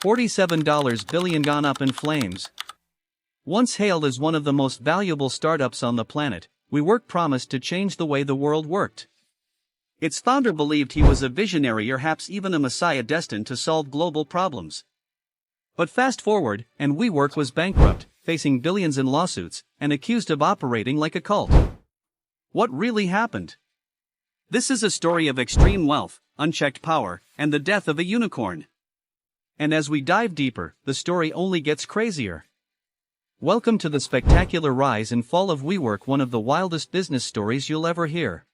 $47 billion gone up in flames. Once hailed as one of the most valuable startups on the planet, WeWork promised to change the way the world worked. Its founder believed he was a visionary or perhaps even a messiah destined to solve global problems. But fast forward, and WeWork was bankrupt, facing billions in lawsuits, and accused of operating like a cult. What really happened? This is a story of extreme wealth, unchecked power, and the death of a unicorn. And as we dive deeper, the story only gets crazier. Welcome to the spectacular rise and fall of WeWork, one of the wildest business stories you'll ever hear.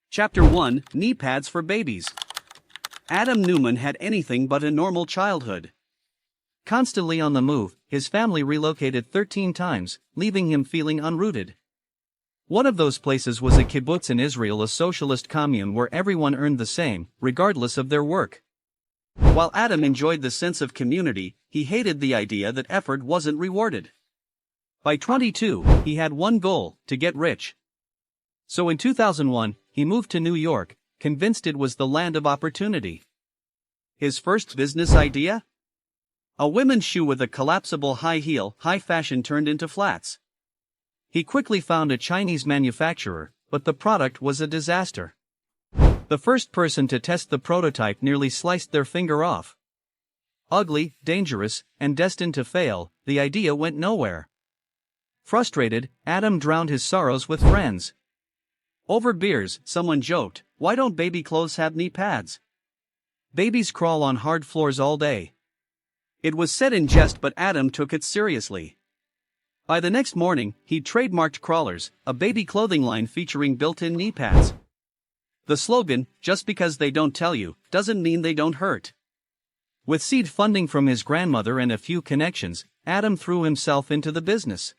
Chapter 1: Knee Pads for Babies. Adam Neumann had anything but a normal childhood. Constantly on the move, his family relocated 13 times, leaving him feeling unrooted. One of those places was a kibbutz in Israel, a socialist commune where everyone earned the same, regardless of their work. While Adam enjoyed the sense of community, he hated the idea that effort wasn't rewarded. By 22, he had one goal: to get rich. So in 2001, he moved to New York, convinced it was the land of opportunity. His first business idea? A women's shoe with a collapsible high heel. High fashion turned into flats. He quickly found a Chinese manufacturer, but the product was a disaster. The first person to test the prototype nearly sliced their finger off. Ugly, dangerous, and destined to fail, the idea went nowhere. Frustrated, Adam drowned his sorrows with friends. Over beers, someone joked, "Why don't baby clothes have knee pads? Babies crawl on hard floors all day." It was said in jest, but Adam took it seriously. By the next morning, he'd trademarked Crawlers, a baby clothing line featuring built-in knee pads. The slogan, "Just because they don't tell you, doesn't mean they don't hurt." With seed funding from his grandmother and a few connections, Adam threw himself into the business.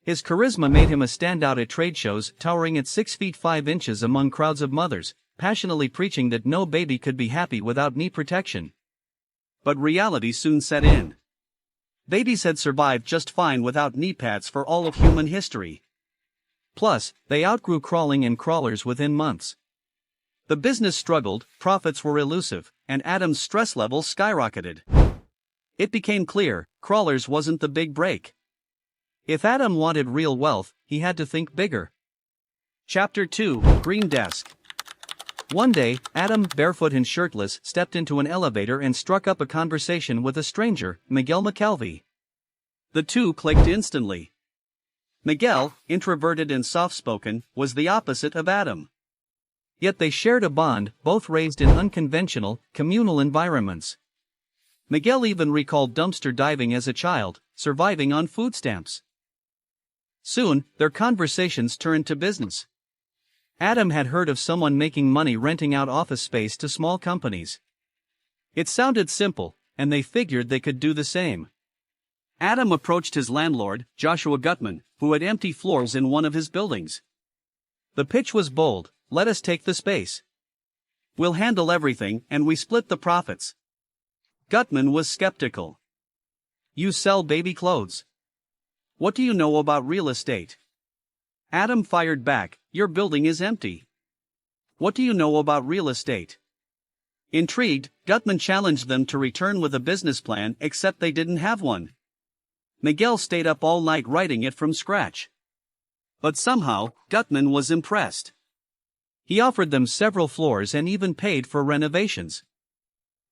His charisma made him a standout at trade shows, towering at 6 feet 5 inches among crowds of mothers, passionately preaching that no baby could be happy without knee protection. But reality soon set in. Babies had survived just fine without knee pads for all of human history. Plus, they outgrew crawling and crawlers within months. The business struggled, profits were elusive, and Adam's stress levels skyrocketed. It became clear, Crawlers wasn't the big break. If Adam wanted real wealth, he had to think bigger. Chapter 2: Green Desk. One day, Adam, barefoot and shirtless, stepped into an elevator and struck up a conversation with a stranger, Miguel McKelvey. The two clicked instantly. Miguel, introverted and soft-spoken, was the opposite of Adam. Yet they shared a bond, both raised in unconventional, communal environments. Miguel even recalled dumpster diving as a child, surviving on food stamps. Soon, their conversations turned to business. Adam had heard of someone making money renting out office space to small companies. It sounded simple, and they figured they could do the same. Adam approached his landlord, Joshua Gutman, who had empty floors in one of his buildings. The pitch was bold: "Let us take the space. We'll handle everything, and we split the profits." Gutman was skeptical. "You sell baby clothes. What do you know about real estate?" Adam fired back, "Your building is empty. What do you know about real estate?" Intrigued, Gutman challenged them to return with a business plan, except they didn't have one. Miguel stayed up all night writing it from scratch. But somehow, Gutman was impressed. He offered them several floors and even paid for renovations.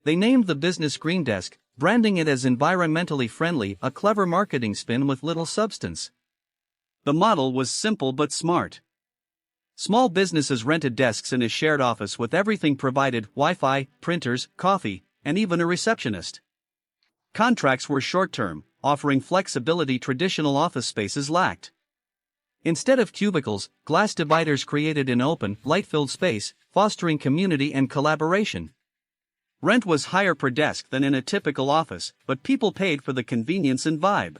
They named the business Green Desk, branding it as environmentally friendly, a clever marketing spin with little substance. The model was simple but smart. Small businesses rented desks in a shared office with everything provided: Wi-Fi, printers, coffee, and even a receptionist. Contracts were short-term, offering flexibility traditional office spaces lacked. Instead of cubicles, glass dividers created an open, light-filled space, fostering community and collaboration. Rent was higher per desk than in a typical office, but people paid for the convenience and vibe.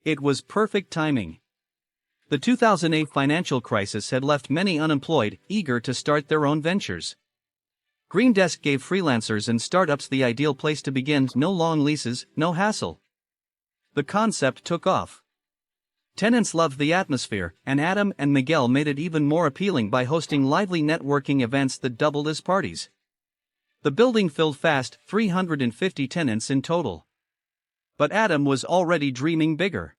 It was perfect timing. The 2008 financial crisis had left many unemployed, eager to start their own ventures. Green Desk gave freelancers and startups the ideal place to begin: no long leases, no hassle. The concept took off. Tenants loved the atmosphere, and Adam and Miguel made it even more appealing by hosting lively networking events that doubled as parties. The building filled fast, 350 tenants in total. But Adam was already dreaming bigger.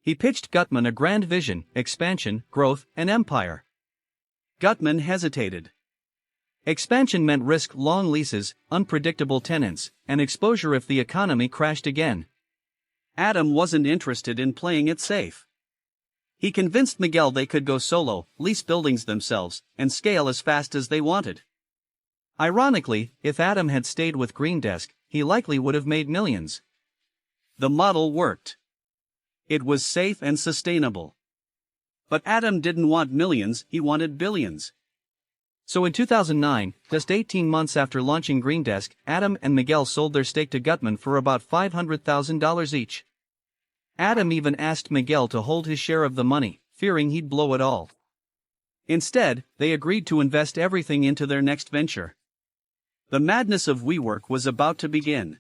He pitched Gutmann a grand vision: expansion, growth, and empire. Gutmann hesitated. Expansion meant risk, long leases, unpredictable tenants, and exposure if the economy crashed again. Adam wasn't interested in playing it safe. He convinced Miguel they could go solo, lease buildings themselves, and scale as fast as they wanted. Ironically, if Adam had stayed with GreenDesk, he likely would have made millions. The model worked. It was safe and sustainable. But Adam didn't want millions, he wanted billions. So in 2009, just 18 months after launching GreenDesk, Adam and Miguel sold their stake to Gutmann for about $500,000 each. Adam even asked Miguel to hold his share of the money, fearing he'd blow it all. Instead, they agreed to invest everything into their next venture. The madness of WeWork was about to begin.